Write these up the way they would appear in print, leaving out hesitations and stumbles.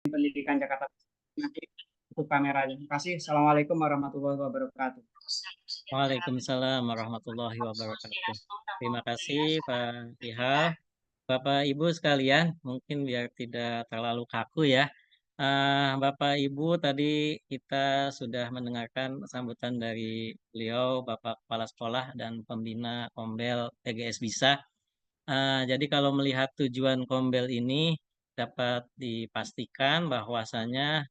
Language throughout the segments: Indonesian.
Pendidikan Jakarta. Nanti tutup kameranya. Terima kasih. Assalamualaikum warahmatullahi wabarakatuh. Waalaikumsalam warahmatullahi wabarakatuh. Terima kasih Pak Ihal. Bapak Ibu sekalian, mungkin biar tidak terlalu kaku ya. Bapak Ibu tadi kita sudah mendengarkan sambutan dari beliau, Bapak Kepala Sekolah dan Pembina Kombel PGS Bisa. Jadi kalau melihat tujuan Kombel ini dapat dipastikan bahwasanya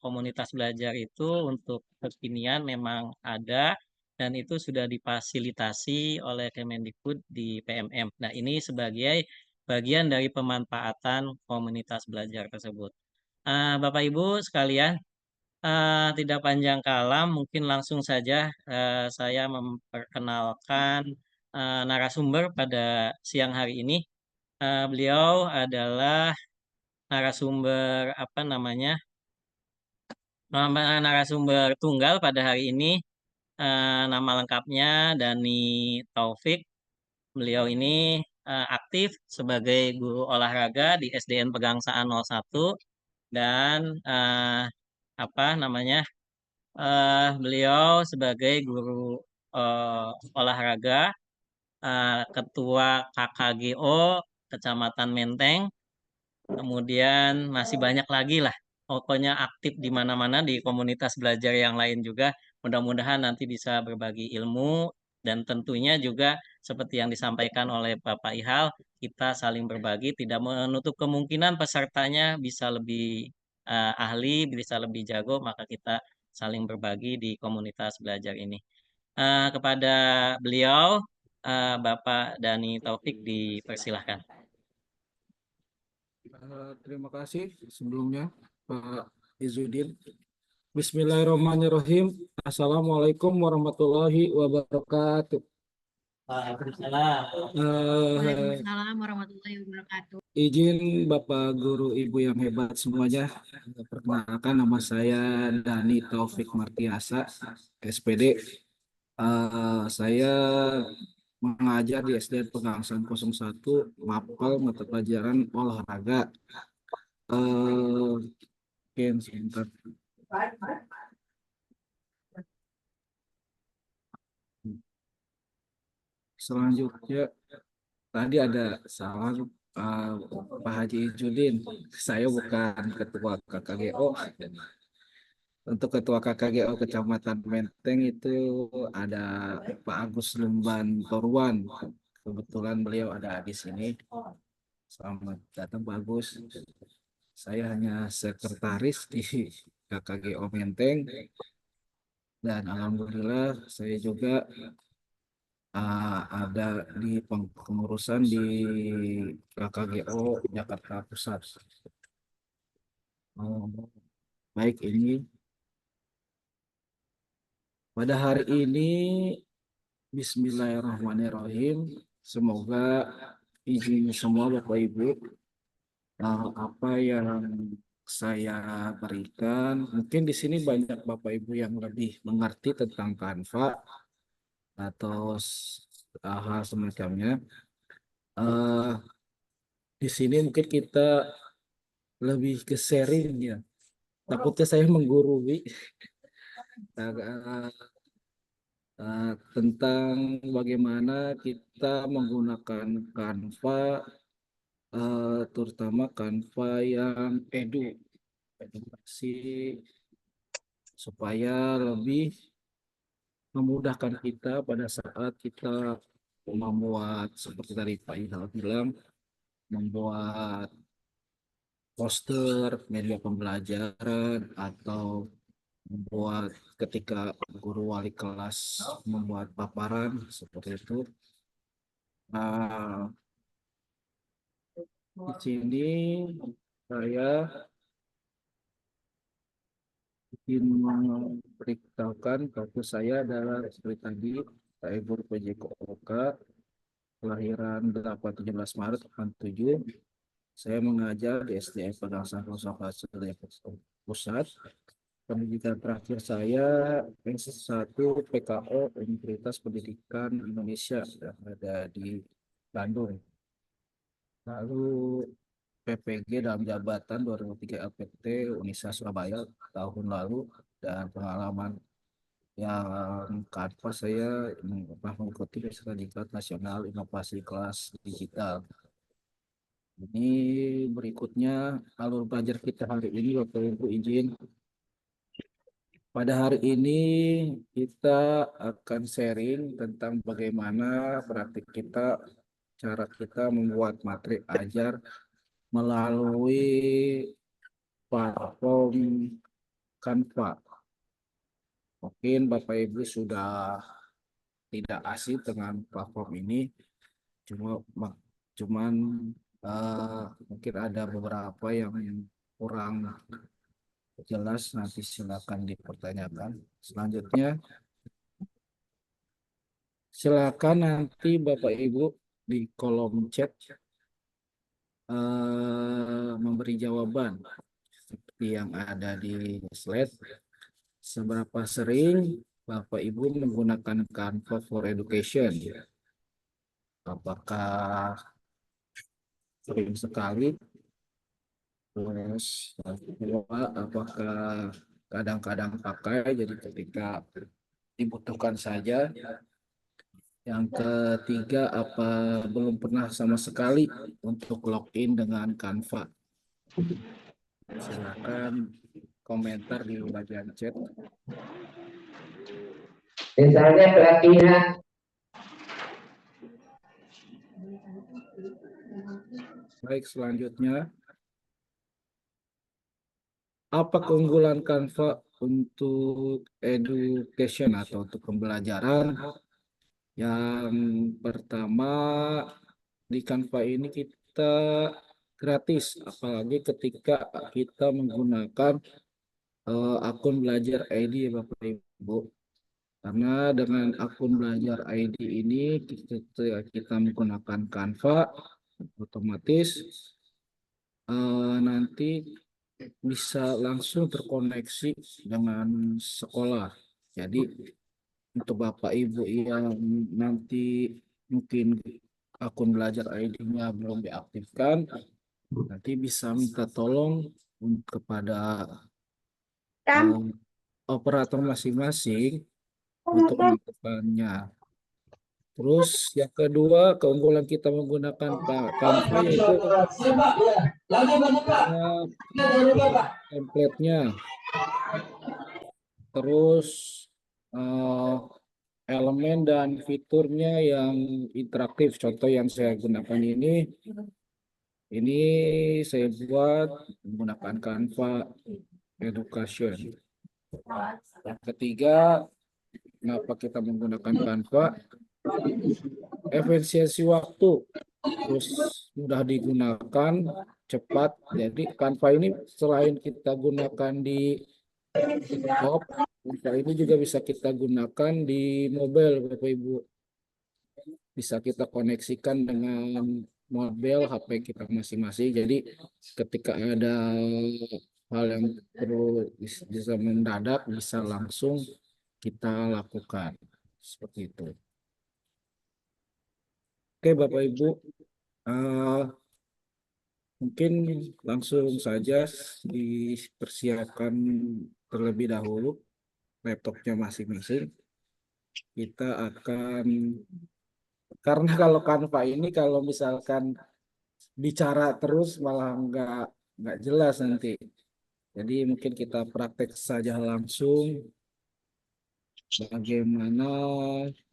komunitas belajar itu untuk kekinian memang ada dan itu sudah difasilitasi oleh Kemendikbud di PMM. Nah, ini sebagai bagian dari pemanfaatan komunitas belajar tersebut. Bapak Ibu sekalian, tidak panjang kalam, mungkin langsung saja saya memperkenalkan narasumber pada siang hari ini. Beliau adalah narasumber apa namanya? Narasumber tunggal pada hari ini. Nama lengkapnya Dani Taufik. Beliau ini aktif sebagai guru olahraga di SDN Pegangsaan 01 dan apa namanya? Beliau sebagai guru olahraga, ketua KKGO Kecamatan Menteng, kemudian masih banyak lagi lah. Pokoknya aktif di mana-mana di komunitas belajar yang lain juga. Mudah-mudahan nanti bisa berbagi ilmu dan tentunya juga seperti yang disampaikan oleh Bapak Ihal, kita saling berbagi, tidak menutup kemungkinan pesertanya bisa lebih ahli, bisa lebih jago, maka kita saling berbagi di komunitas belajar ini. Kepada beliau, Bapak Dani Taufik dipersilahkan. Terima kasih sebelumnya Pak Izudin. Bismillahirrahmanirrahim. Assalamualaikum warahmatullahi wabarakatuh. Waalaikumsalam. Waalaikumsalam warahmatullahi wabarakatuh. Izin Bapak Guru Ibu yang hebat semuanya. Perkenalkan nama saya Dani Taufik Martiasa, SPD. Saya mengajar di SDN Pegangsaan 01, Mapel mata pelajaran olahraga. Oke, sebentar. Selanjutnya tadi ada salah Pak Haji Ijudin. Saya bukan ketua KKGO. Untuk ketua KKGO Kecamatan Menteng itu ada Pak Agus Lumban Torwan. Kebetulan beliau ada di sini. Selamat datang Pak Agus. Saya hanya sekretaris di KKGO Menteng. Dan alhamdulillah saya juga ada di pengurusan di KKGO Jakarta Pusat. Baik, ini pada hari ini Bismillahirrahmanirrahim. Semoga izin semua Bapak Ibu, apa yang saya berikan, mungkin di sini banyak Bapak Ibu yang lebih mengerti tentang Canva atau hal semacamnya. Eh, di sini mungkin kita lebih ke sharing ya. Takutnya saya menggurui tentang bagaimana kita menggunakan Canva, terutama Canva yang edukasi, supaya lebih memudahkan kita pada saat kita membuat seperti tadi Pak Idal bilang, membuat poster, media pembelajaran, atau membuat ketika guru wali kelas membuat paparan seperti itu. Nah, di sini saya ingin memberitahukan bahwa saya adalah seperti tadi saya guru PJKOK, kelahiran 17 Maret 87. Saya mengajar di SDN Pegangsaan Pusat. Pendidikan terakhir saya S1 PKO Universitas Pendidikan Indonesia yang ada di Bandung. Lalu PPG dalam jabatan 2003 LPT Unisa Surabaya tahun lalu, dan pengalaman yang Canva saya pernah mengikuti Sertifikat Nasional Inovasi Kelas Digital. Ini berikutnya alur belajar kita hari ini, Bapak Ibu izin. Pada hari ini kita akan sharing tentang bagaimana praktik kita, cara kita membuat materi ajar melalui platform Canva. Mungkin Bapak Ibu sudah tidak asing dengan platform ini, cuman mungkin ada beberapa yang kurang jelas, nanti silakan dipertanyakan. Selanjutnya, silakan nanti Bapak Ibu di kolom chat memberi jawaban seperti yang ada di slide. Seberapa sering Bapak Ibu menggunakan Canva for Education? Apakah sering sekali? Terus kedua, apakah kadang-kadang pakai, jadi ketika dibutuhkan saja? Yang ketiga, apa belum pernah sama sekali untuk login dengan Canva? Silakan komentar di bagian chat. Misalnya pelatihan. Baik, selanjutnya, apa keunggulan Canva untuk education atau untuk pembelajaran? Yang pertama, di Canva ini kita gratis, apalagi ketika kita menggunakan akun belajar ID, Bapak Ibu. Karena dengan akun belajar ID ini kita menggunakan Canva, otomatis nanti bisa langsung terkoneksi dengan sekolah. Jadi untuk Bapak Ibu yang nanti mungkin akun belajar ID-nya belum diaktifkan, nanti bisa minta tolong kepada operator masing-masing untuk melakukannya. Terus yang kedua, keunggulan kita menggunakan Canva yaitu template-nya. Terus elemen dan fiturnya yang interaktif. Contoh yang saya gunakan ini saya buat menggunakan Canva Education. Yang ketiga, kenapa kita menggunakan Canva? Efisiensi waktu, terus mudah digunakan, cepat. Jadi Canva ini selain kita gunakan di laptop, Canva ini juga bisa kita gunakan di mobile, Bapak Ibu. Bisa kita koneksikan dengan mobile HP kita masing-masing. Jadi ketika ada hal yang perlu bisa mendadak, bisa langsung kita lakukan. Seperti itu. Oke, Bapak Ibu, mungkin langsung saja dipersiapkan terlebih dahulu laptopnya masing-masing. Kita akan, karena kalau Canva ini kalau misalkan bicara terus malah nggak jelas nanti. Jadi mungkin kita praktek saja langsung bagaimana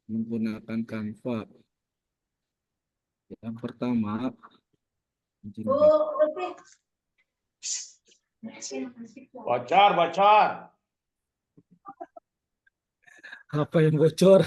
menggunakan Canva. Yang pertama, Bocor. apa yang bocor?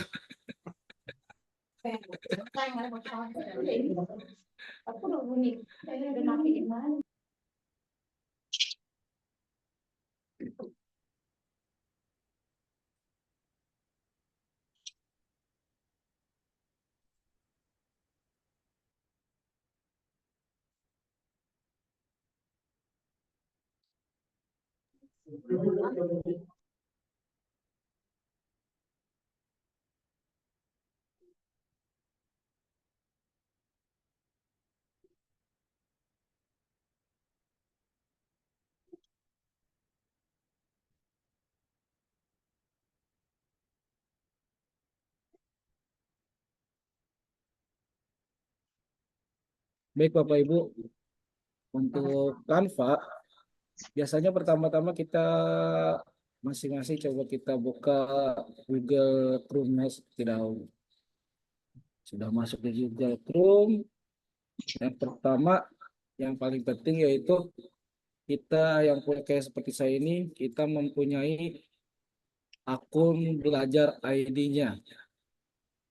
Baik Bapak Ibu, untuk Canva, biasanya pertama-tama kita masing-masing coba kita buka Google Chrome tidak sudah masuk di Google Chrome. Yang pertama, yang paling penting yaitu kita yang punya kayak seperti saya ini, kita mempunyai akun belajar ID-nya.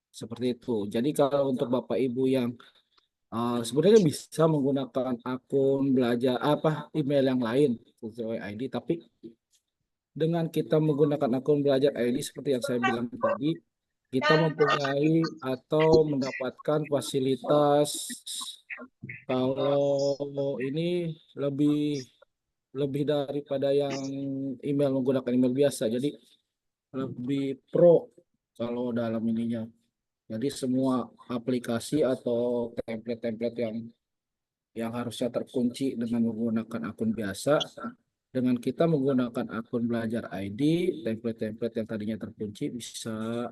Seperti itu. Jadi kalau untuk Bapak Ibu yang sebenarnya bisa menggunakan akun belajar email yang lain sesuai ID, tapi dengan kita menggunakan akun belajar ID seperti yang saya bilang tadi, kita mempunyai atau mendapatkan fasilitas kalau ini lebih lebih daripada yang email menggunakan email biasa. Jadi lebih pro kalau dalam ininya. Jadi semua aplikasi atau template-template yang harusnya terkunci dengan menggunakan akun biasa, dengan kita menggunakan akun belajar ID, template-template yang tadinya terkunci bisa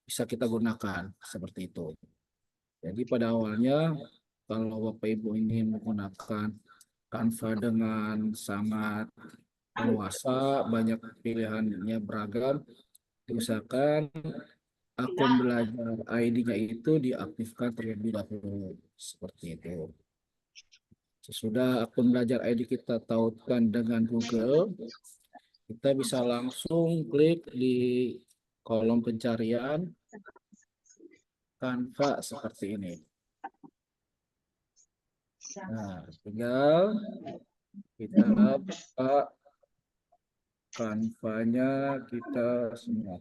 bisa kita gunakan seperti itu. Jadi pada awalnya kalau Bapak Ibu ingin menggunakan Canva dengan sangat leluasa, banyak pilihannya beragam, usahakan akun belajar ID-nya itu diaktifkan terlebih dahulu seperti itu. Sesudah akun belajar ID kita tautkan dengan Google, kita bisa langsung klik di kolom pencarian Canva seperti ini. Nah, tinggal kita buka Canva-nya kita semua.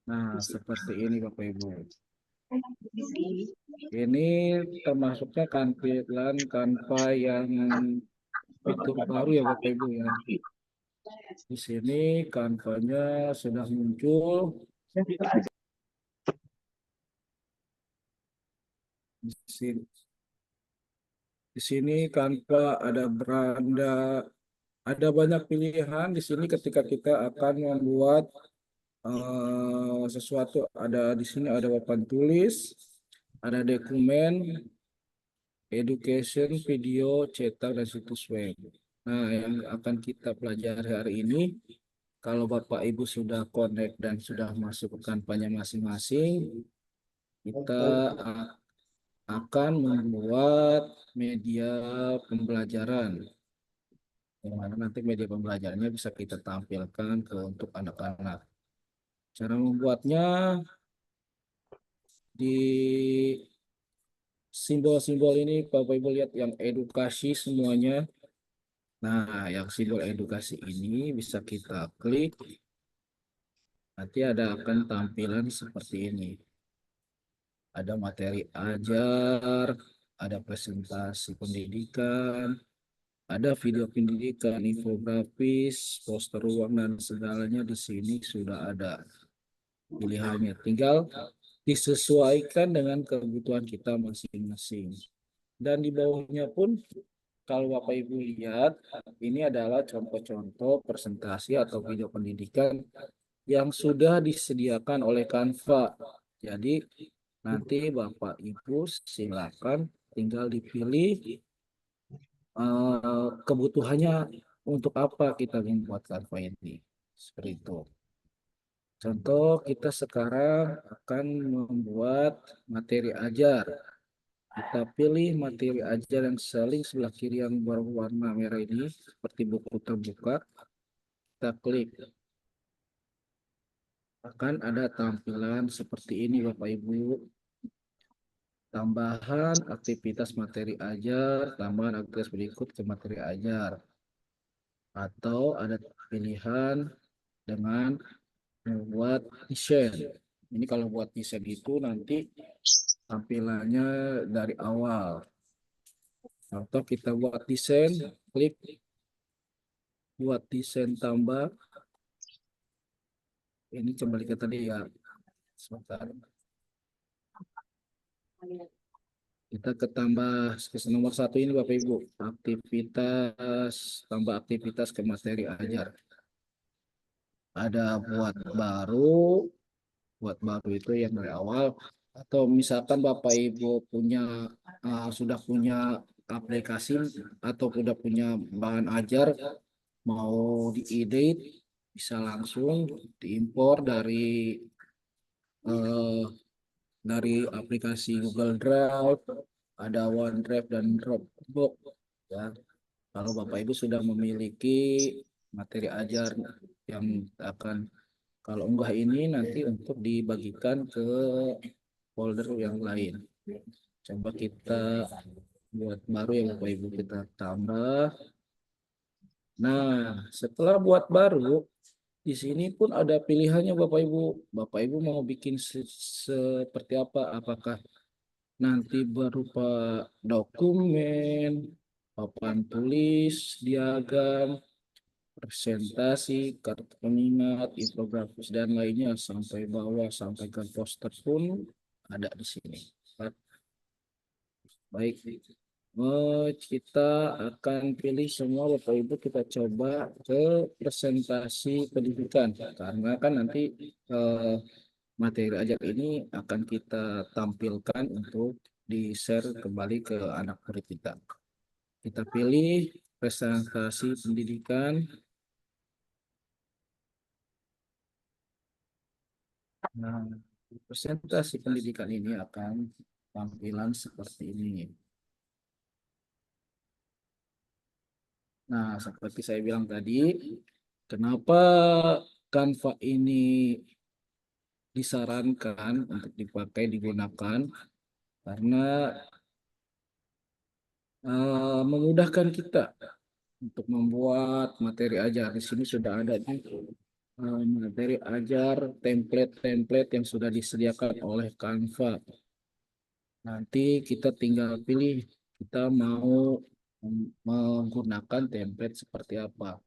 Nah, seperti ini Bapak Ibu. Ini termasuknya tampilan Canva yang fitur baru ya Bapak Ibu ya. Di sini Canva-nya sudah muncul. Di sini Canva ada beranda, ada banyak pilihan di sini ketika kita akan membuat sesuatu. Ada di sini ada papan tulis, ada dokumen, education, video, cetak, dan situs web. Nah, yang akan kita pelajari hari ini, kalau Bapak Ibu sudah connect dan sudah masuk ke kampanye masing-masing, kita akan membuat media pembelajaran. Yang mana nanti media pembelajarannya bisa kita tampilkan untuk anak-anak. Cara membuatnya di simbol-simbol ini Bapak Ibu lihat yang edukasi semuanya. Nah, yang simbol edukasi ini bisa kita klik. Nanti akan tampilan seperti ini. Ada materi ajar, ada presentasi pendidikan, ada video pendidikan, infografis, poster ruang, dan segalanya di sini sudah ada pilihannya. Tinggal disesuaikan dengan kebutuhan kita masing-masing. Dan di bawahnya pun kalau Bapak Ibu lihat, ini adalah contoh-contoh presentasi atau video pendidikan yang sudah disediakan oleh Canva. Jadi nanti Bapak Ibu silakan tinggal dipilih kebutuhannya untuk apa kita membuat Canva ini. Seperti itu. Contoh kita sekarang akan membuat materi ajar. Kita pilih materi ajar yang link sebelah kiri yang berwarna merah ini seperti buku terbuka. Kita klik. Akan ada tampilan seperti ini Bapak Ibu. Tambahan aktivitas materi ajar, tambahan aktivitas berikut ke materi ajar. Atau ada pilihan dengan membuat desain. Ini kalau buat desain itu nanti tampilannya dari awal. Atau kita buat desain, klik buat desain tambah. Ini kembali ke tadi ya. Sebentar. Kita ke tambah nomor 1 ini Bapak Ibu. Aktivitas, tambah aktivitas ke materi ajar. ada buat baru itu yang dari awal, atau misalkan Bapak Ibu sudah punya aplikasi atau sudah punya bahan ajar mau diedit, bisa langsung diimpor eh, dari aplikasi Google Drive, ada OneDrive dan Dropbox ya. Kalau Bapak Ibu sudah memiliki materi ajar yang akan, kalau unggah ini nanti untuk dibagikan ke folder yang lain. Coba kita buat baru ya Bapak Ibu, kita tambah. Nah, setelah buat baru, di sini pun ada pilihannya Bapak Ibu. Bapak Ibu mau bikin seperti apa? Apakah nanti berupa dokumen, papan tulis, diagram, presentasi, kartu pengingat, infografis dan lainnya sampai bawah sampai ke poster pun ada di sini. Baik, kita akan pilih semua Bapak Ibu, kita coba ke presentasi pendidikan karena kan nanti materi ajar ini akan kita tampilkan untuk di-share kembali ke anak murid kita. Kita pilih presentasi pendidikan. Nah, presentasi pendidikan ini akan tampilan seperti ini. Nah, seperti saya bilang tadi, kenapa Canva ini disarankan untuk dipakai, digunakan, karena memudahkan kita untuk membuat materi ajar. Di sini sudah ada nih, materi ajar, template-template yang sudah disediakan oleh Canva. Nanti kita tinggal pilih kita mau menggunakan template seperti apa.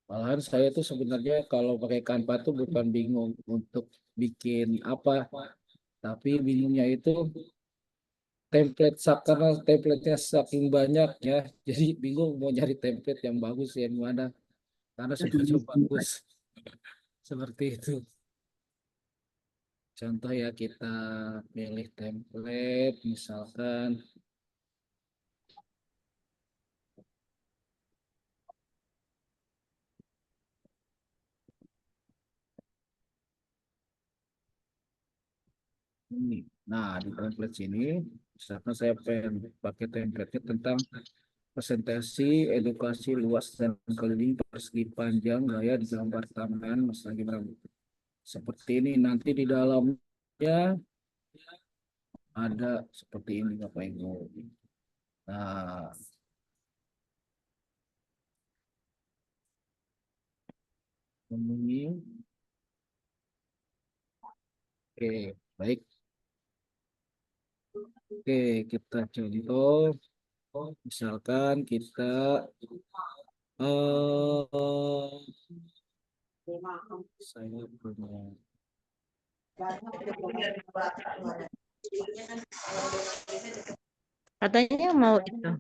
Malahan saya tuh sebenarnya kalau pakai Canva tuh bukan bingung untuk bikin apa, tapi bingungnya itu karena template-nya saking banyak ya, jadi bingung mau nyari template yang bagus yang mana, karena semuanya bagus. Seperti itu. Contoh ya, kita pilih template misalkan ini. Nah, di template sini misalkan saya pengen pakai template tentang presentasi edukasi luas dan keliling persegi panjang gaya digambar tangan Mas lagi seperti ini. Nanti di dalamnya ada seperti ini Bapak Ibu. Nah, ini oke, baik. Oke, kita contoh. Misalkan kita saya punya Katanya mau itu,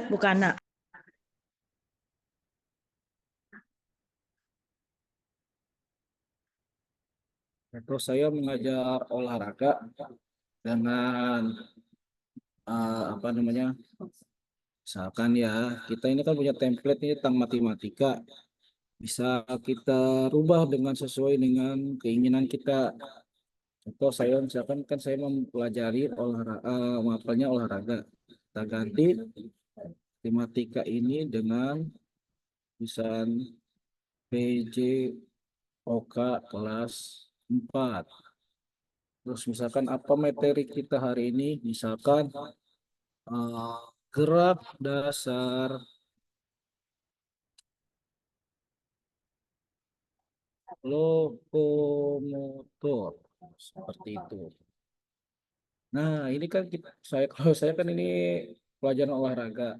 bukan nak. atau saya mengajar olahraga dengan apa namanya, misalkan ya kita ini kan punya template ini tentang matematika, bisa kita rubah dengan sesuai dengan keinginan kita. Contoh saya misalkan kan saya mempelajari mapelnya olahraga, kita ganti tematika ini dengan tulisan PJ OK kelas 4. Terus misalkan apa materi kita hari ini, misalkan eh, gerak dasar lokomotor seperti itu. Nah, ini kan kalau saya kan ini pelajaran olahraga.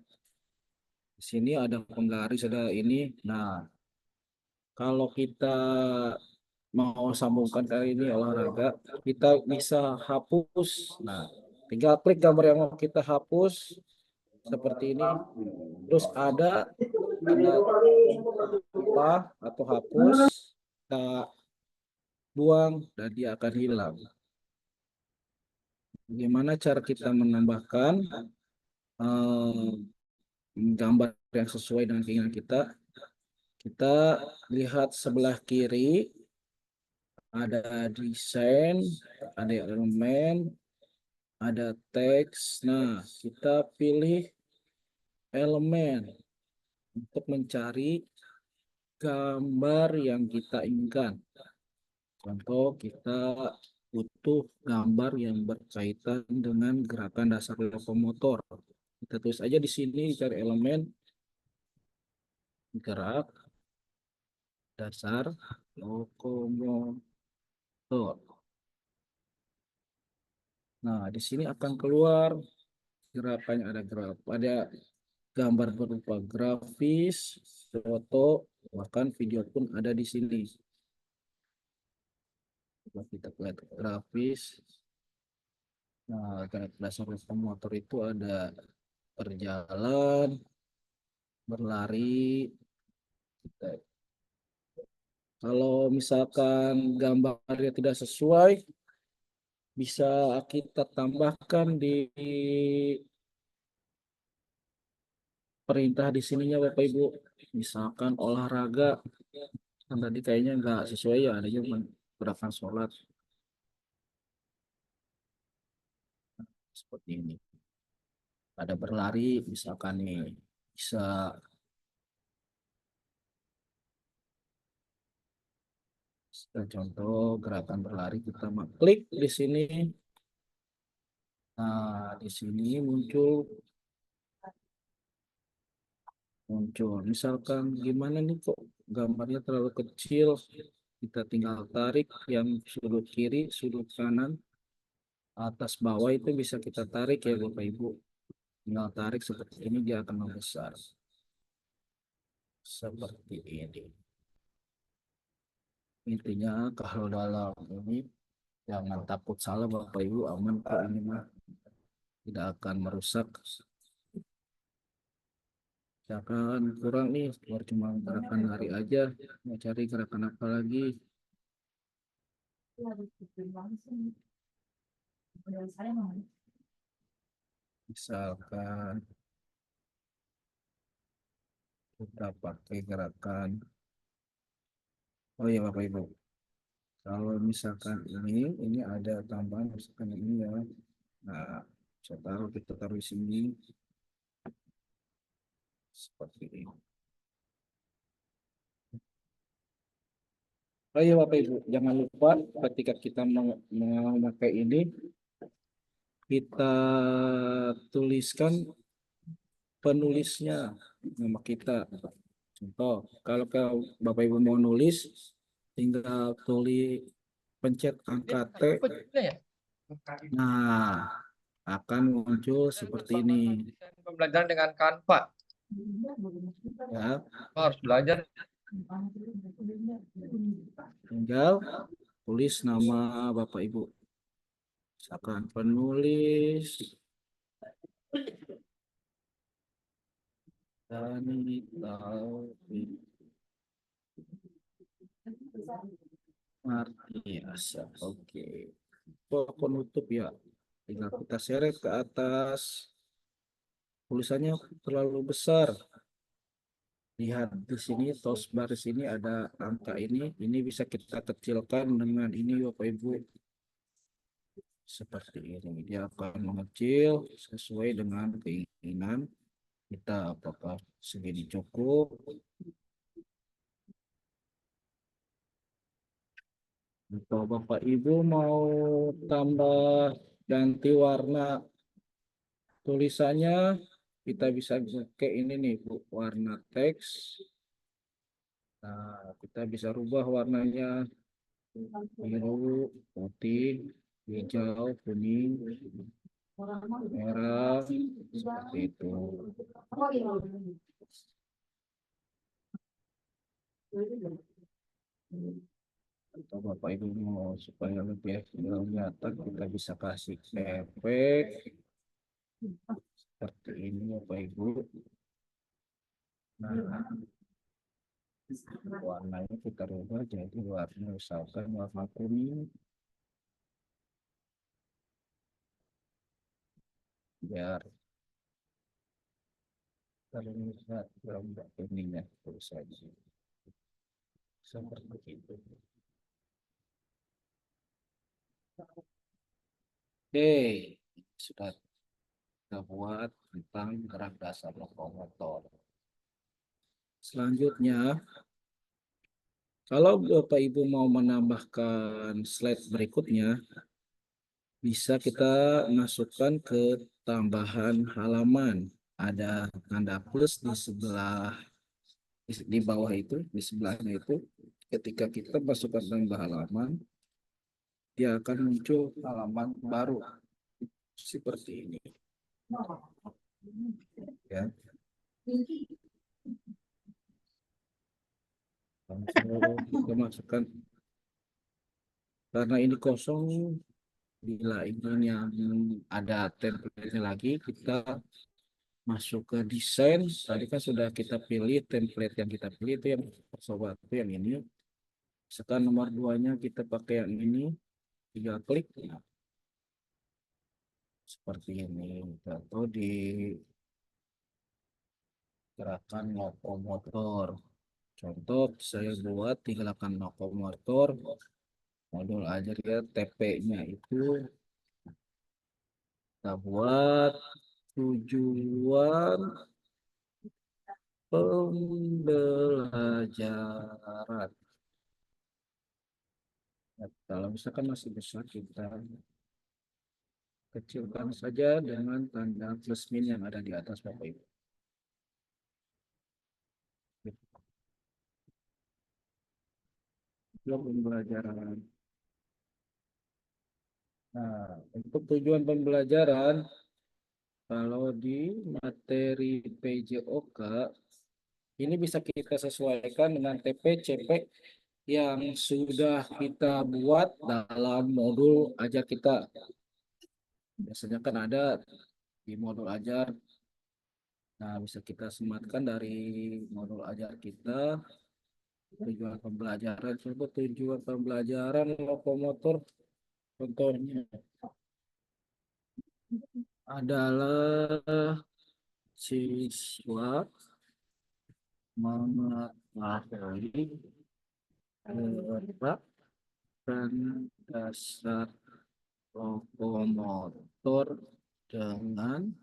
Di sini ada penggaris, ada ini. Nah, kalau kita mau sambungkan kali ini olahraga, kita bisa hapus. Nah, tinggal klik gambar yang mau kita hapus. seperti ini. Terus ada apa atau hapus, kita buang dan dia akan hilang. Bagaimana cara kita menambahkan eh, gambar yang sesuai dengan keinginan kita? Kita lihat sebelah kiri ada desain, ada elemen, ada teks. Nah, kita pilih elemen untuk mencari gambar yang kita inginkan. Contoh, kita butuh gambar yang berkaitan dengan gerakan dasar lokomotor. Kita tulis aja di sini, cari elemen gerak dasar lokomotor. Nah, di sini akan keluar gerakannya, ada gambar berupa grafis, foto, bahkan video pun ada di sini. Coba kita lihat grafis. Nah, gerak dasar lokomotor itu ada berjalan, berlari. Kalau misalkan gambarnya tidak sesuai, bisa kita tambahkan di perintah di sininya Bapak Ibu. Misalkan olahraga, kan tadi kayaknya nggak sesuai ya, ada cuma gerakan sholat seperti ini. Ada berlari, misalkan nih bisa contoh gerakan berlari, kita klik di sini. Nah, di sini muncul. Misalkan gimana nih kok gambarnya terlalu kecil, kita tinggal tarik yang sudut kiri, sudut kanan, atas bawah itu bisa kita tarik ya Bapak Ibu. Tinggal tarik seperti ini, dia akan membesar. Seperti ini. Intinya kalau dalam ini jangan takut salah Bapak Ibu, aman kok ini mah. Tidak akan merusak. Misalkan kurang nih, keluar cuma gerakan lari aja, mau cari gerakan apa lagi? Misalkan kita pakai gerakan. Oh iya Bapak Ibu, kalau misalkan ini ada tambahan misalkan ini ya. Nah, kita taruh di sini seperti ini. Oh iya Bapak Ibu, jangan lupa ketika kita memakai ini, kita tuliskan penulisnya, nama kita. Contoh, kalau Bapak Ibu mau nulis, tinggal pencet angka T. Nah, akan muncul seperti ini. Pembelajaran dengan Canva. Ya, Harus belajar. tinggal tulis nama Bapak Ibu. Misalkan penulis Dani Taufik Martiasa. Oke. Penutup ya. Tinggal kita seret ke atas. Tulisannya terlalu besar. Lihat di sini, taskbar di sini ada angka ini. Ini bisa kita kecilkan dengan ini Bapak Ibu. Seperti ini. Dia akan mengecil sesuai dengan keinginan kita. Apakah segini cukup? Atau Bapak Ibu mau tambah ganti warna tulisannya, kita bisa pakai ini nih Bu, warna teks. Nah, kita bisa rubah warnanya biru, putih, hijau, kuning, merah, seperti itu. Atau Bapak Ibu mau supaya lebih kelihatan, kita bisa kasih efek seperti ini Bapak Nah, warnanya kita rubah jadi warna misalkan warna kuning biar terlihat gambar kuningnya terus saja seperti itu. Oke, sudah kita buat tentang gerak dasar lokomotor. Selanjutnya, kalau Bapak Ibu mau menambahkan slide berikutnya, bisa kita masukkan ke tambahan halaman. Ada tanda plus di sebelah di bawah itu, di sebelahnya itu. Ketika kita masukkan tambah halaman, dia akan muncul halaman baru seperti ini. Ya. Langsung kita masukkan. Karena ini kosong, bila ini yang ada template-nya lagi, kita masuk ke desain. Tadi kan sudah kita pilih template yang kita pilih itu yang sobat itu yang ini. Sekarang nomor 2-nya kita pakai yang ini, tinggal klik. Nah, seperti ini. Atau di gerakan lokomotor. Contoh saya buat di gerakan lokomotor modul ajar ya TP-nya itu kita buat tujuan pembelajaran. Ya, kalau misalkan masih besar kita kecilkan saja dengan tanda plus min yang ada di atas Bapak Ibu. Blok pembelajaran. Nah, untuk tujuan pembelajaran, kalau di materi PJOK, ini bisa kita sesuaikan dengan TP, CP yang sudah kita buat dalam modul ajar kita. Biasanya kan ada di modul ajar. Nah, bisa kita sematkan dari modul ajar kita. Tujuan pembelajaran, coba tujuan pembelajaran lokomotor contohnya adalah siswa mengetahui gerak dan dasar lokomotor dengan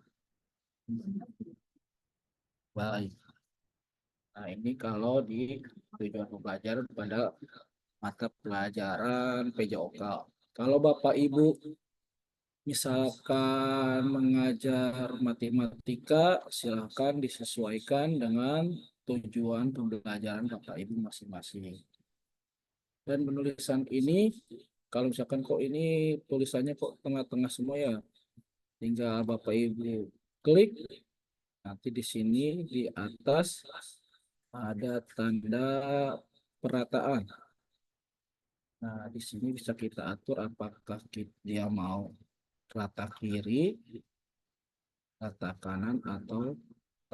baik. Nah, ini kalau di tujuan pembelajaran pada mata pelajaran PJOK. Kalau Bapak Ibu misalkan mengajar matematika, silakan disesuaikan dengan tujuan pembelajaran Bapak Ibu masing-masing. Dan penulisan ini, kalau misalkan kok ini tulisannya kok tengah-tengah semua ya, tinggal Bapak Ibu klik, nanti di sini di atas ada tanda perataan. Nah, di sini bisa kita atur apakah dia mau rata kiri, rata kanan, atau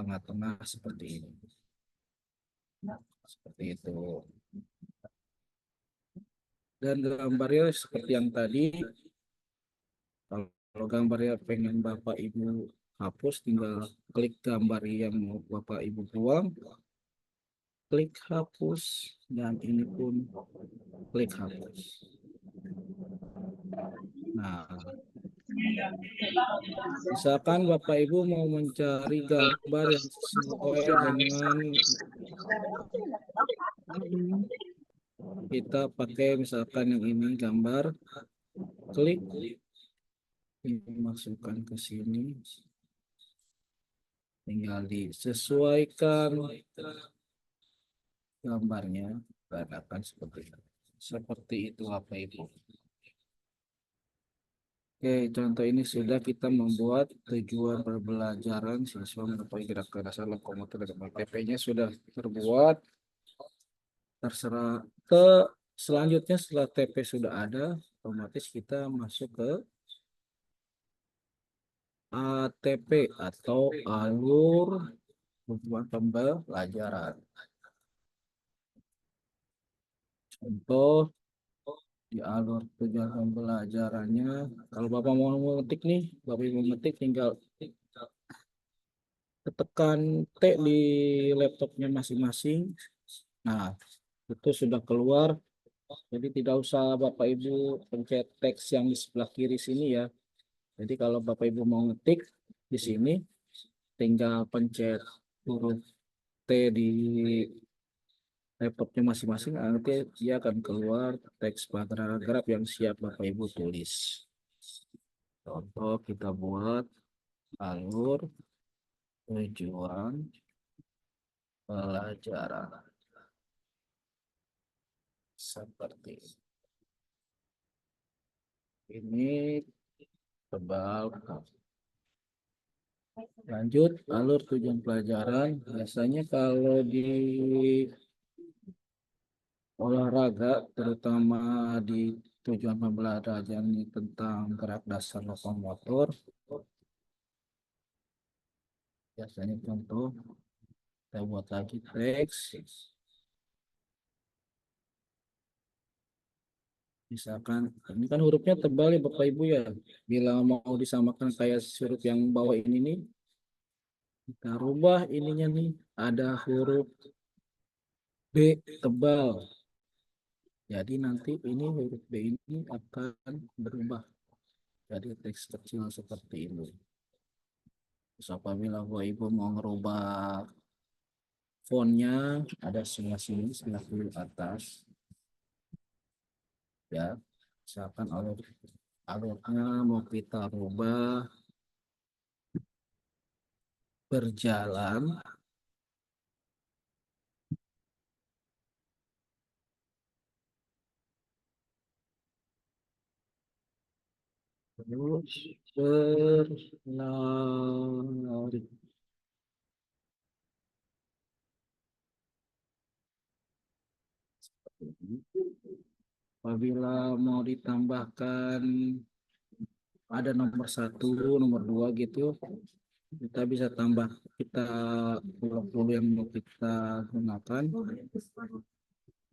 tengah-tengah seperti ini. Nah, seperti itu. Dan gambarnya seperti yang tadi. Kalau gambarnya pengen Bapak Ibu hapus, tinggal klik gambar yang mau Bapak Ibu buang, klik hapus, dan ini pun klik hapus. Nah, misalkan Bapak Ibu mau mencari gambar yang sesuai dengan kita pakai misalkan yang ini gambar, klik ini masukkan ke sini, tinggal disesuaikan gambarnya dan akan seperti itu Bapak Ibu. Oke, contoh ini sudah kita membuat tujuan pembelajaran siswa mengetahui gerakan dasar lokomotor dan TP-nya sudah terbuat. Terserah selanjutnya setelah TP sudah ada, otomatis kita masuk ke ATP atau alur tujuan pembelajaran. Contoh di alur tujuan pembelajarannya, kalau Bapak mau mengetik nih, Bapak mau mengetik tinggal tekan T di laptopnya masing-masing. Nah, itu sudah keluar. Jadi tidak usah Bapak Ibu pencet teks yang di sebelah kiri sini ya. Jadi kalau Bapak Ibu mau ngetik di sini, tinggal pencet huruf T di laptopnya masing-masing, nanti dia akan keluar teks paragraf yang siap Bapak Ibu tulis. Contoh kita buat alur tujuan pelajaran seperti ini. Tebal. Lanjut alur tujuan pelajaran. Biasanya kalau di olahraga, terutama di tujuan pembelajaran ini tentang gerak dasar lokomotor, biasanya contoh kita buat lagi teks. Misalkan ini kan hurufnya tebal ya Bapak Ibu ya. Bila mau disamakan kayak huruf yang bawah ini nih, kita rubah ininya nih. Ada huruf B tebal. Jadi nanti ini huruf B ini akan berubah jadi teks kecil seperti ini. Terus apabila Bapak Ibu mau ngerubah fontnya, ada sebelah sini, sebelah kiri atas. Ya, misalkan alurnya mau kita rubah berjalan. Terus berlari. Apabila mau ditambahkan ada nomor 1, nomor 2 gitu, kita bisa tambah, kita huruf dulu yang mau kita gunakan,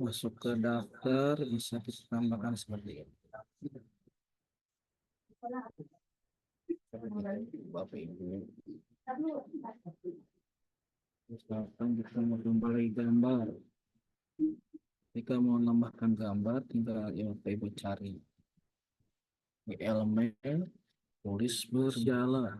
masuk ke daftar, bisa kita tambahkan seperti ini. Bapak Ibu, misalkan kita mau kembali gambar, jika mau menambahkan gambar, tinggal ya Bapak Ibu cari di elemen, tulis berjalan.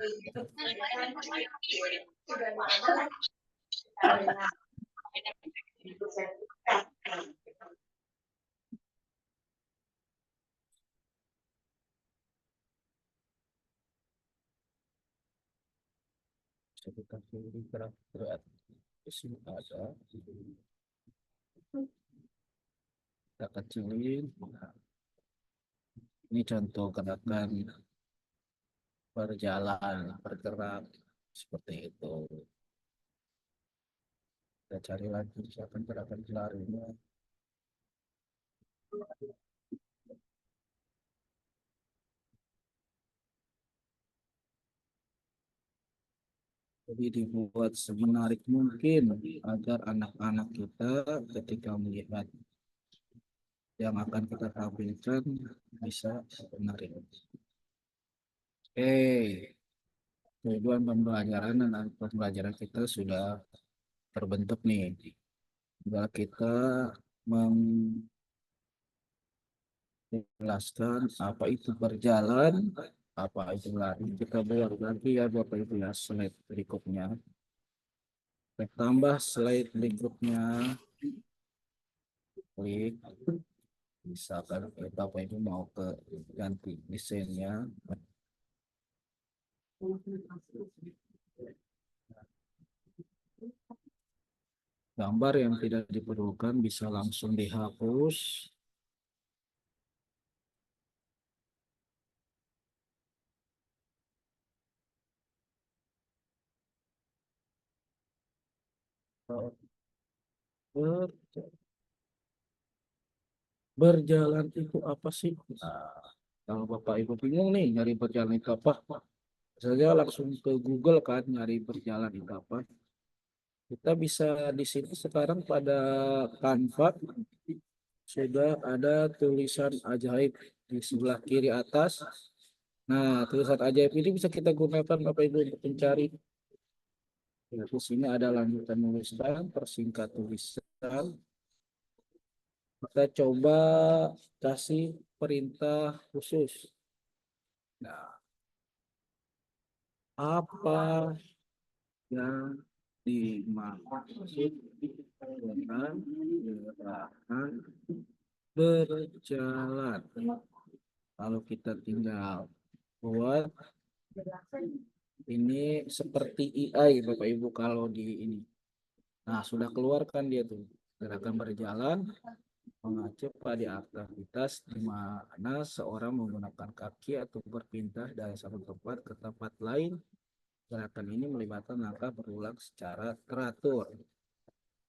Bisa kita pilih gerak-gerak. Di sini ada. Kita kecilin. Ini contoh gerakan berjalan, bergerak seperti itu. Kita cari lagi misalkan gerakan larinya. Jadi dibuat semenarik mungkin agar anak-anak kita ketika melihat yang akan kita tampilkan bisa menarik. Tujuan pembelajaran dan pembelajaran kita sudah terbentuk nih. Tinggal kita menjelaskan apa itu berjalan, apa itu lari. Kita buat lagi ya Bapak Ibu ya slide berikutnya. Kita tambah slide berikutnya. Klik. Misalkan Bapak Ibu mau ke ganti desainnya. Gambar yang tidak diperlukan bisa langsung dihapus. Berjalan itu apa sih? Nah, kalau Bapak Ibu bingung nih nyari berjalan itu apa, saya langsung ke Google kan nyari berjalan itu apa. Kita bisa di sini sekarang pada Canva sudah ada tulisan ajaib di sebelah kiri atas. Nah, tulisan ajaib ini bisa kita gunakan Bapak Ibu untuk mencari. Ya, di sini ada lanjutan tulisan, persingkat tulisan. Kita coba kasih perintah khusus. Nah, apa yang dimaksud dengan gerakan berjalan? Kalau kita tinggal buat ini seperti AI Bapak Ibu kalau di ini. Nah, sudah keluarkan dia tuh gerakan berjalan mengacu pada aktivitas di mana seorang menggunakan kaki atau berpindah dari satu tempat ke tempat lain. Gerakan ini melibatkan langkah berulang secara teratur.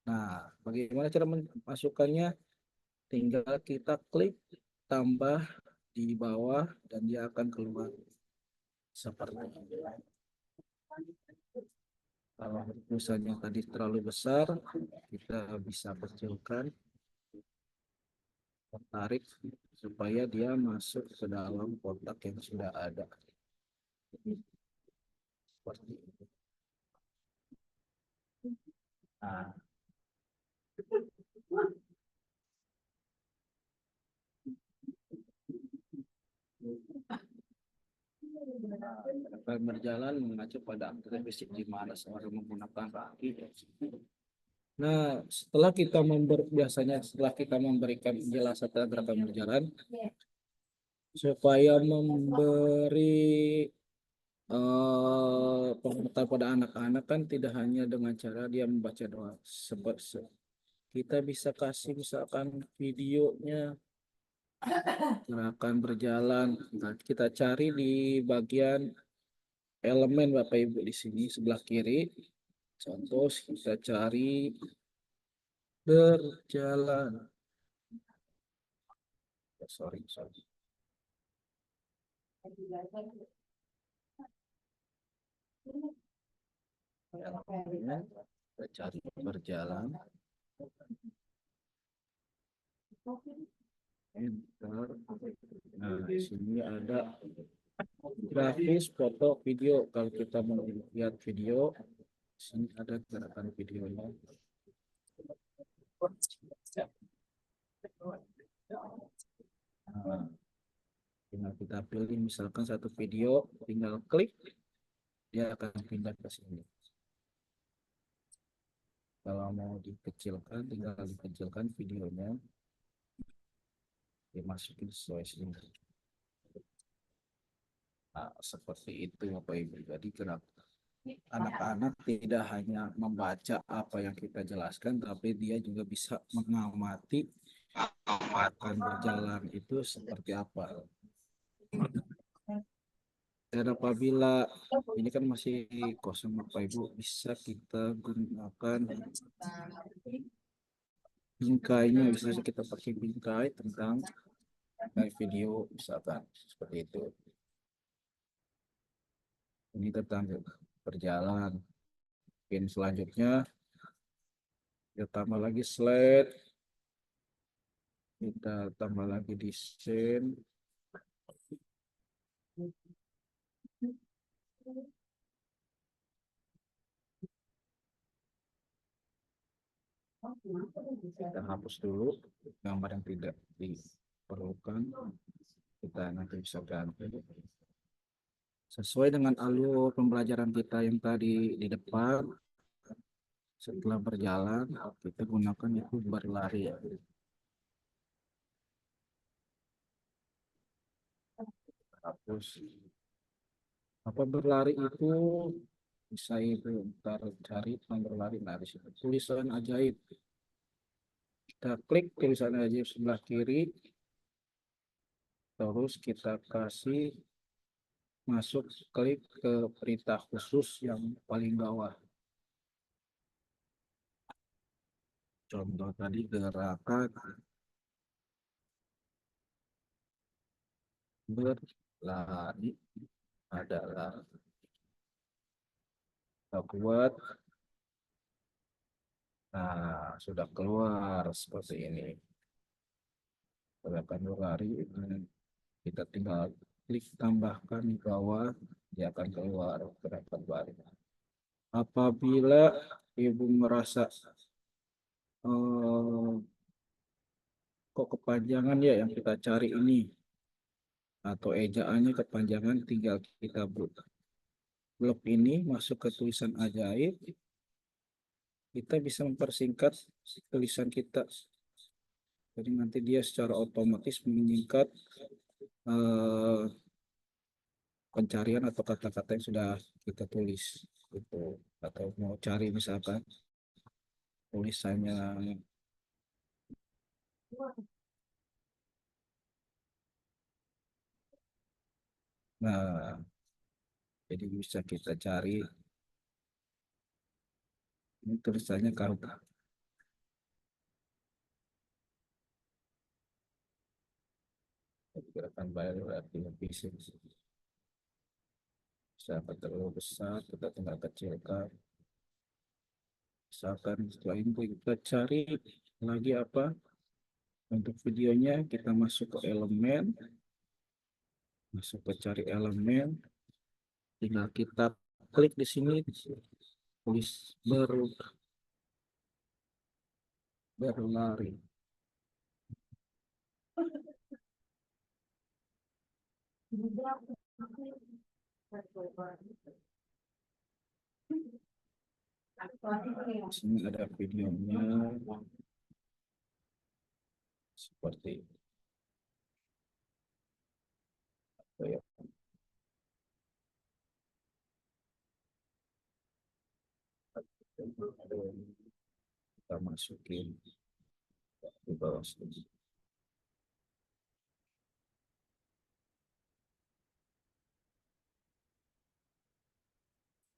Nah, bagaimana cara memasukkannya? Tinggal kita klik tambah di bawah dan dia akan keluar seperti ini. Kalau tulisannya tadi terlalu besar, kita bisa kecilkan, tarik supaya dia masuk ke dalam kotak yang sudah ada. Seperti itu. Nah, gerakan berjalan mengacu pada aktivitas fisik di mana seorang menggunakan kaki. Nah, biasanya setelah kita memberikan penjelasan tentang gerakan berjalan, supaya memberi pengetahuan pada anak-anak kan tidak hanya dengan cara dia membaca doa. Kita bisa kasih misalkan videonya gerakan berjalan. Nah, kita cari di bagian elemen Bapak Ibu di sini sebelah kiri. Contoh kita cari berjalan. Sorry. Kita cari berjalan. Enter. Nah, di sini ada grafis, foto, video. Kalau kita mau lihat video, di sini ada gerakan videonya. Nah, tinggal kita pilih misalkan satu video, tinggal klik, dia akan pindah ke sini. Kalau mau dikecilkan, tinggal dikecilkan videonya, dimasukin sesuai sini. Nah, seperti itu Bapak Ibu. Jadi anak-anak tidak hanya membaca apa yang kita jelaskan, tapi dia juga bisa mengamati akan berjalan itu seperti apa. Dan apabila ini kan masih kosong Bapak Ibu, bisa kita gunakan bingkainya, bisa kita pakai bingkai tentang video misalkan seperti itu. Ini tentang berjalan. Mungkin selanjutnya kita tambah lagi slide, kita tambah lagi desain. Kita hapus dulu gambar yang tidak diperlukan, kita nanti bisa ganti sesuai dengan alur pembelajaran kita yang tadi di depan. Setelah berjalan, kita gunakan itu berlari. Hapus. Apa berlari itu bisa itu ntar cari berlari. Nah, di situ tulisan ajaib. Kita klik tulisan ajaib sebelah kiri, terus kita kasih masuk, klik ke perintah khusus yang paling bawah. Contoh tadi gerakan berlari adalah kita buat Nah, sudah keluar seperti ini. Gerakan 2 hari, kita tinggal klik tambahkan di bawah, dia akan keluar gerakan baru. Apabila ibu merasa kok kepanjangan ya yang kita cari ini, atau ejaannya kepanjangan, tinggal kita blok ini masuk ke tulisan ajaib, kita bisa mempersingkat tulisan kita. Jadi nanti dia secara otomatis menyingkat pencarian atau kata-kata yang sudah kita tulis gitu. Atau mau cari misalkan tulisannya nah, jadi bisa kita cari ini tulisannya kartu. Gerakan bayar berarti bisa terlalu besar, kita tinggal kecilkan. Misalkan setelah ini kita cari lagi apa untuk videonya, kita masuk ke elemen, masuk ke cari elemen, tinggal kita klik di sini tulis berlari. Di sini ada videonya seperti apa ya. Kita masukin di bawah sini.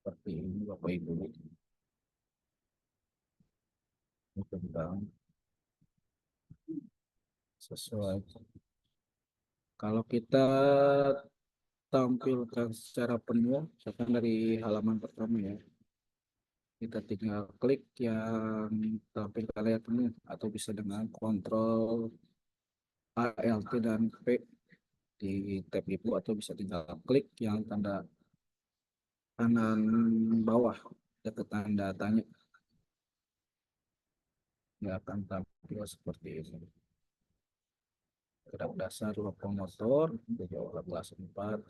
Seperti ini Bapak Ibu. Ini tentang sesuai. Kalau kita tampilkan secara penuh, misalkan dari halaman pertama ya, kita tinggal klik yang tampil layar penuh, atau bisa dengan Ctrl Alt dan P di tab ibu, atau bisa tinggal klik yang tanda kanan bawah dekat tanda tanya, dia akan tampil seperti ini. Gerak dasar lokomotor sejauh kelas 4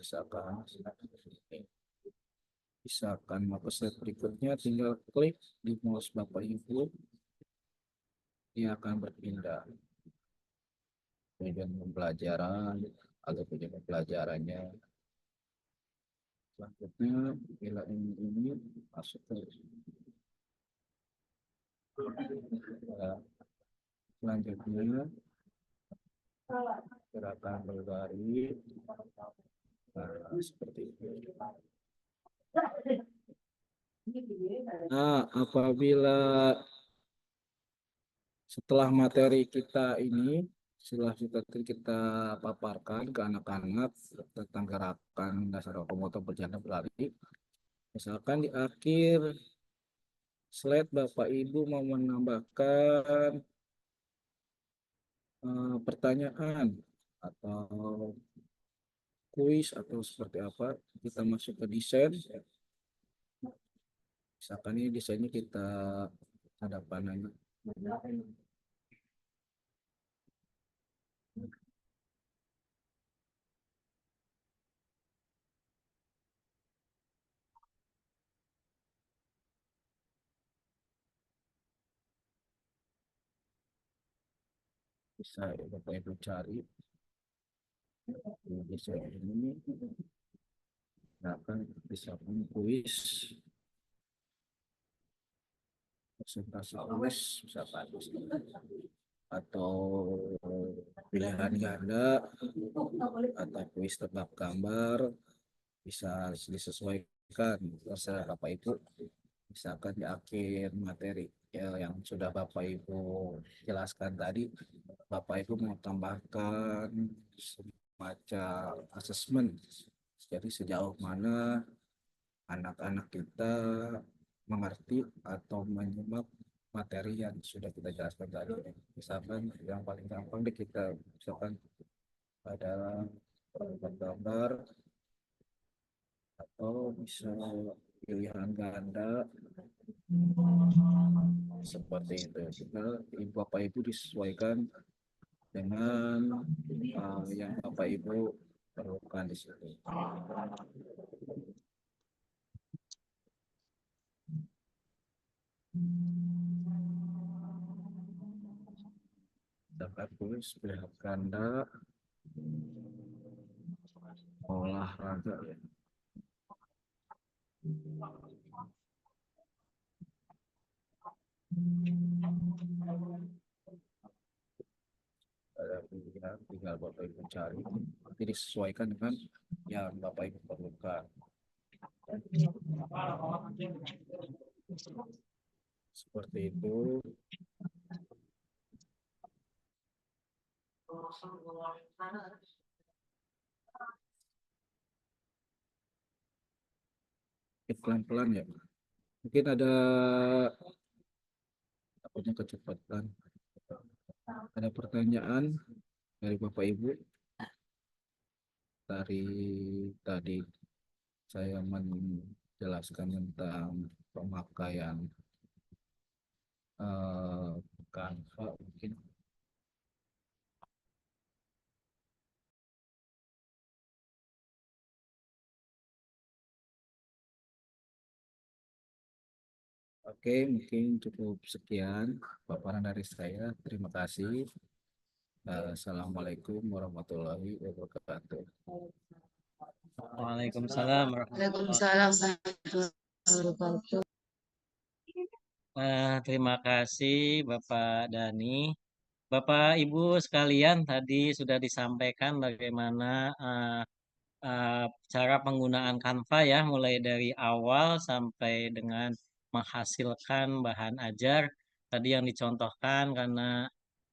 misalkan mau ke slide berikutnya, tinggal klik di mouse Bapak Ibu, dia akan berpindah tujuan pembelajaran atau tujuan pembelajarannya. Selanjutnya bila ini masuk ke selanjutnya gerakan berlari, nah, seperti itu. Nah, apabila setelah materi kita ini, setelah kita paparkan ke anak-anak tentang gerakan dasar lokomotor berjalan berlari, misalkan di akhir slide Bapak Ibu mau menambahkan pertanyaan atau kuis atau seperti apa, kita masuk ke desain. Misalkan ini desainnya kita ada panahnya. Bisa Bapak Ibu cari di desain ini, akan bisa kuis presentasi kuis misalkan, atau pilihan ganda atau kuis tebak gambar, bisa disesuaikan terserah Bapak Ibu. Misalkan di akhir materi ya, yang sudah Bapak Ibu jelaskan tadi, Bapak Ibu mau tambahkan semacam asesmen, jadi sejauh mana anak-anak kita mengerti atau menyimak materi yang sudah kita jelaskan tadi. Misalkan yang paling gampang deh kita misalkan ada gambar atau bisa pilihan ganda seperti itu. Kita Bapak Ibu disesuaikan dengan yang Bapak Ibu perlukan di situ. Dapat tulis pilihan ganda olahraga ya. Ada pilihan, tinggal Bapak Ibu cari, nanti disesuaikan dengan yang Bapak Ibu perlukan. Seperti itu. Pelan-pelan ya. Mungkin ada takutnya kecepatan. Ada pertanyaan dari Bapak Ibu? Dari tadi saya menjelaskan tentang pemakaian Canva mungkin. Oke, mungkin cukup sekian paparan dari saya. Terima kasih. Assalamualaikum warahmatullahi wabarakatuh. Waalaikumsalam warahmatullahi Waalaikumsalam warahmatullahi wabarakatuh. Terima kasih Bapak Dani. Bapak Ibu sekalian, tadi sudah disampaikan bagaimana cara penggunaan Canva ya, mulai dari awal sampai dengan menghasilkan bahan ajar. Tadi yang dicontohkan karena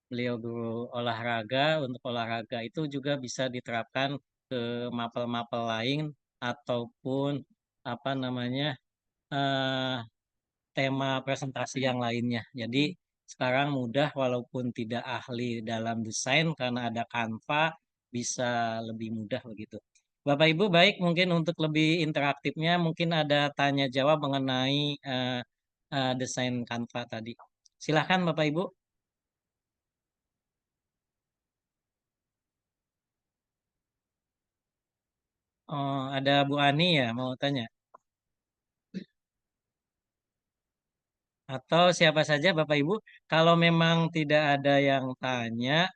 beliau guru olahraga, untuk olahraga itu juga bisa diterapkan ke mapel-mapel lain ataupun apa namanya eh, tema presentasi yang lainnya. Jadi sekarang mudah walaupun tidak ahli dalam desain karena ada Canva bisa lebih mudah begitu. Bapak Ibu baik mungkin untuk lebih interaktifnya mungkin ada tanya jawab mengenai desain Canva tadi. Silahkan Bapak Ibu. Oh, ada Bu Ani ya mau tanya. Atau siapa saja Bapak Ibu. Kalau memang tidak ada yang tanya,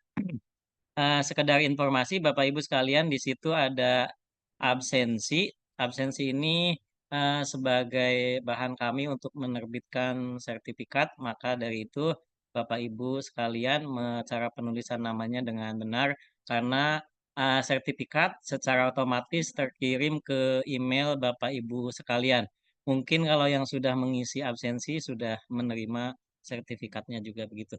sekedar informasi Bapak Ibu sekalian di situ ada absensi. Absensi ini sebagai bahan kami untuk menerbitkan sertifikat. Maka dari itu Bapak Ibu sekalian cara penulisan namanya dengan benar karena sertifikat secara otomatis terkirim ke email Bapak Ibu sekalian. Mungkin kalau yang sudah mengisi absensi sudah menerima sertifikatnya juga begitu.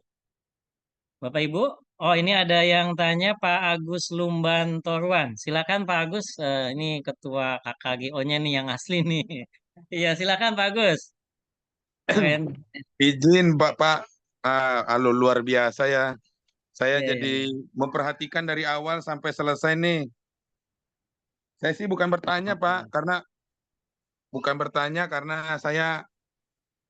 Bapak Ibu, oh ini ada yang tanya Pak Agus Lumban Torwan. Silakan Pak Agus, ini ketua KKGO-nya nih yang asli nih. Iya, silakan Pak Agus. Keren. Izin Bapak, halo luar biasa ya. Saya Iya, iya, jadi iya. memperhatikan dari awal sampai selesai nih. Saya sih bukan bertanya Pak, karena saya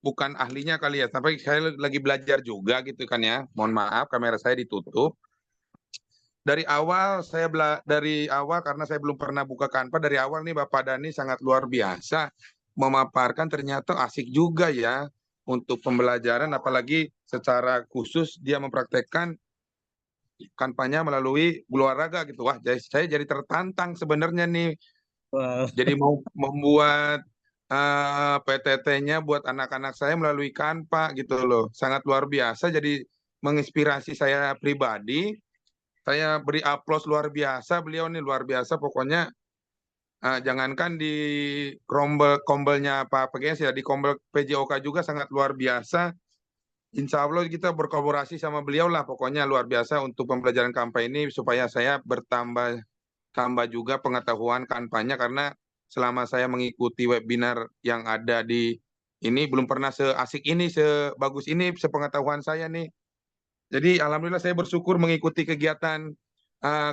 bukan ahlinya kali ya. Tapi saya lagi belajar juga gitu kan ya. Mohon maaf, kamera saya ditutup. Dari awal karena saya belum pernah buka Canva dari awal nih Bapak Dani sangat luar biasa memaparkan, ternyata asik juga ya untuk pembelajaran, apalagi secara khusus dia mempraktekkan Canva-nya melalui olahraga gitu. Wah, saya jadi tertantang sebenarnya nih. Wow. Jadi mau membuat PTT-nya buat anak-anak saya melalui Canva gitu loh. Sangat luar biasa, jadi menginspirasi saya pribadi. Saya beri aplaus luar biasa, beliau nih luar biasa pokoknya. Jangankan di kombelnya Pak PGS ya, di kombel PJOK juga sangat luar biasa. Insya Allah kita berkolaborasi sama beliau lah, pokoknya luar biasa untuk pembelajaran Canva ini supaya saya bertambah juga pengetahuan Canva-nya, karena selama saya mengikuti webinar yang ada di Ini belum pernah seasik ini, sebagus ini, sepengetahuan saya nih. Jadi alhamdulillah saya bersyukur mengikuti kegiatan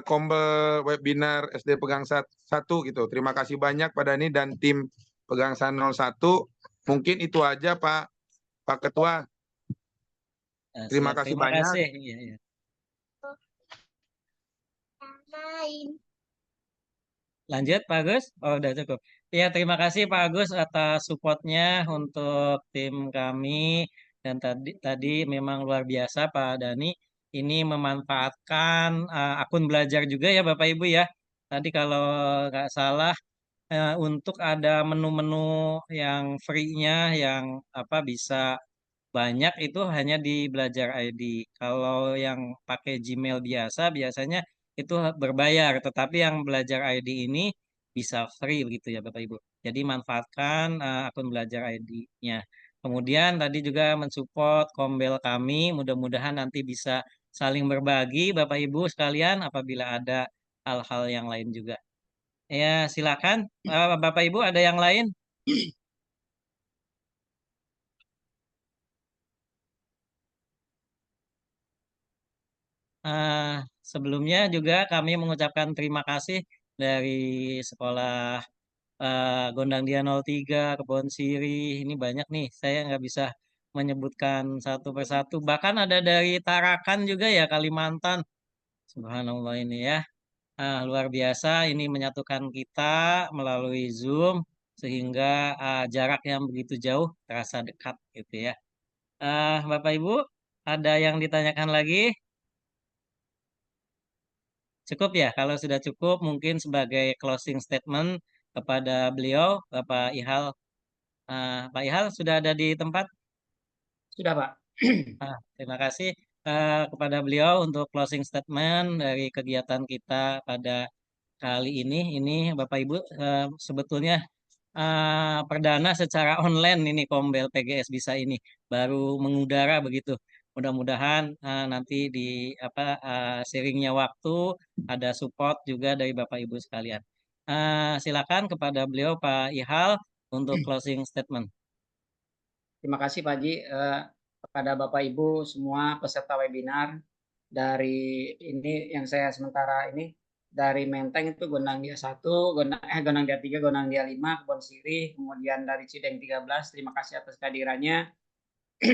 Kombel webinar SD Pegangsaan 1 gitu. Terima kasih banyak Pak Dani dan tim Pegangsaan 01. Mungkin itu aja Pak Ketua. Nah, Terima siap. kasih Terima banyak. kasih. Iya, iya. Lanjut Pak Agus? Oh, udah cukup. Ya, terima kasih Pak Agus atas supportnya untuk tim kami. Dan tadi memang luar biasa Pak Dani. Ini memanfaatkan akun belajar juga ya Bapak Ibu ya. Tadi kalau nggak salah untuk ada menu-menu yang free-nya yang apa bisa banyak itu hanya di Belajar ID. Kalau yang pakai Gmail biasanya itu berbayar, tetapi yang Belajar ID ini bisa free begitu ya Bapak Ibu. Jadi manfaatkan akun Belajar ID-nya. Kemudian tadi juga mensupport Kombel kami, mudah-mudahan nanti bisa saling berbagi Bapak Ibu sekalian apabila ada hal-hal yang lain juga. Ya, silakan Bapak Ibu ada yang lain? Ah, sebelumnya juga kami mengucapkan terima kasih dari sekolah Gondang Dia 03, Kebon Siri. Ini banyak nih, saya nggak bisa menyebutkan satu persatu. Bahkan ada dari Tarakan juga ya, Kalimantan. Subhanallah ini ya. Luar biasa, ini menyatukan kita melalui Zoom, sehingga jarak yang begitu jauh terasa dekat gitu ya. Bapak Ibu, ada yang ditanyakan lagi? Cukup ya, kalau sudah cukup mungkin sebagai closing statement kepada beliau, Bapak Ihal. Pak Ihal sudah ada di tempat? Sudah, Pak. Terima kasih kepada beliau untuk closing statement dari kegiatan kita pada kali ini. Ini Bapak Ibu sebetulnya perdana secara online ini Kombel PGS bisa ini baru mengudara begitu. Mudah-mudahan nanti di apa seiringnya waktu ada support juga dari Bapak Ibu sekalian. Silakan kepada beliau Pak Ihal untuk closing statement. Terima kasih Pak Haji kepada Bapak Ibu semua peserta webinar dari ini yang saya sementara ini dari Menteng itu Gondang Dia 1, Gondang Dia 3, Gondang Dia 5, Kebon Sirih, kemudian dari Cideng 13. Terima kasih atas kehadirannya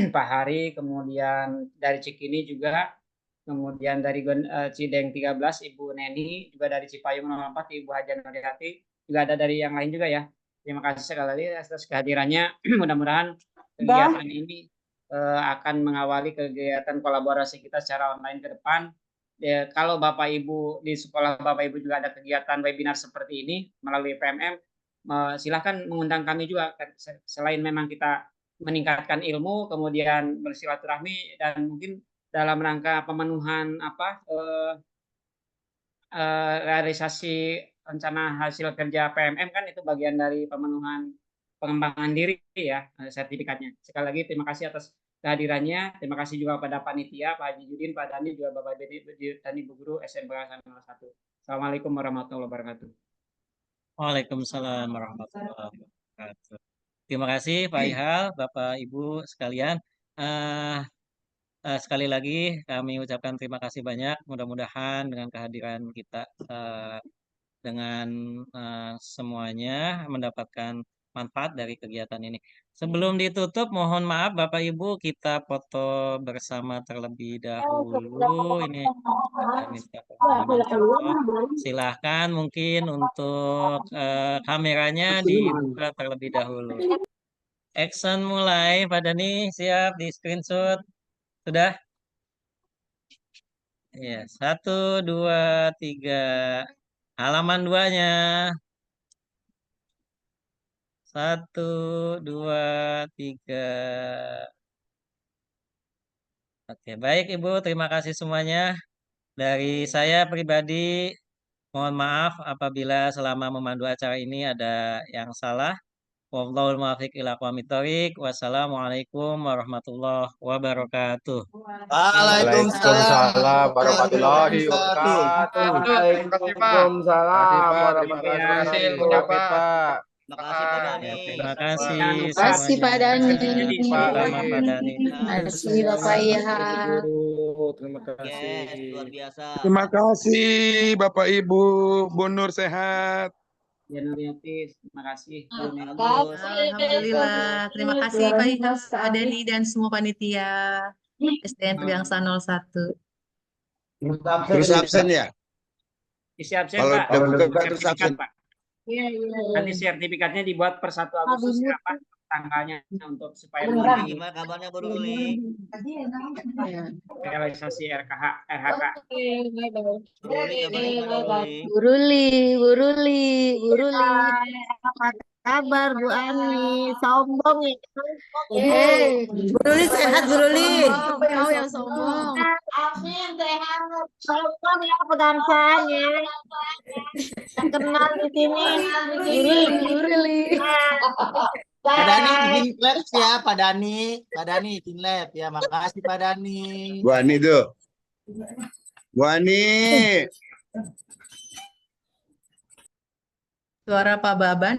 Pak Hari, kemudian dari Cikini juga, kemudian dari Cideng 13 Ibu Neni, juga dari Cipayung 04 Ibu Haja Nurihati, juga ada dari yang lain juga ya. Terima kasih sekali lagi atas kehadirannya. Mudah-mudahan kegiatan ini akan mengawali kegiatan kolaborasi kita secara online ke depan. Ya, kalau Bapak Ibu di sekolah Bapak Ibu juga ada kegiatan webinar seperti ini melalui PMM, silahkan mengundang kami juga. Selain memang kita meningkatkan ilmu, kemudian bersilaturahmi dan mungkin dalam rangka pemenuhan realisasi rencana hasil kerja PMM kan itu bagian dari pemenuhan pengembangan diri ya sertifikatnya. Sekali lagi terima kasih atas kehadirannya. Terima kasih juga pada panitia Pak Haji Judin, Pak Dani, juga Bapak Dani Bu Guru SMP 1. Assalamualaikum warahmatullahi wabarakatuh. Waalaikumsalam warahmatullahi wabarakatuh. Terima kasih Pak Ihal, Bapak Ibu sekalian. Sekali lagi kami ucapkan terima kasih banyak. Mudah-mudahan dengan kehadiran kita dengan semuanya mendapatkan manfaat dari kegiatan ini. Sebelum ditutup, mohon maaf Bapak Ibu, kita foto bersama terlebih dahulu. Ini saya minta permohonan foto. Silahkan mungkin untuk kameranya dibuka terlebih dahulu. Action mulai, Pak Dani siap di screenshot. Sudah? Ya, 1, 2, 3. Halaman 2-nya. 1, 2, 3. Oke, baik Ibu, terima kasih semuanya. Dari saya pribadi, mohon maaf apabila selama memandu acara ini ada yang salah. Wallahul muwaffiq ila aqwamit thoriq. Wassalamualaikum warahmatullahi wabarakatuh. Waalaikumsalam warahmatullahi wabarakatuh. Terima kasih Pak. Terima kasih Pak. Terima Terima kasih kasih. punya Pak. Pak. Makasih Pak Dani. Ya, terima kasih Jangan lupa. Kasih Pak Dani. Jadi Terutama Pak Dani. Kasih Bapak Iha. Guru, terima Yes, luar kasih. biasa. Terima kasih Bapak Ibu, Bu Nur sehat. Ya Nuriatis, terima kasih. Bagus. Alhamdulillah. Terima kasih Pak Iha, Pak Dani dan semua panitia SDN Pegangsaan 01. Terus absen ya? Isi absen Kalau Pak. udah buka terus Sertifikat, absen. Pak. Iya, Nanti sertifikatnya dibuat per 1 Agustus ya Pak, tanggalnya untuk supaya Ruli, gimana kabarnya Bu Ruli? realisasi RHK. Ruli, kabarnya gimana Ruli? Bu Ruli. Apa kabar Bu Ani? Sombong ya. Bu Ruli sehat Bu Ruli. Kau yang sombong. Amin sehat. Sombong ya pegangsannya. Terkenal di sini. Bu Ruli. Pak Dani izin labs ya, Pak Dani. Pak Dani izin lab ya. Makasih Pak Dani. Bu Ani tuh. Bu Ani. Suara Pak Baban.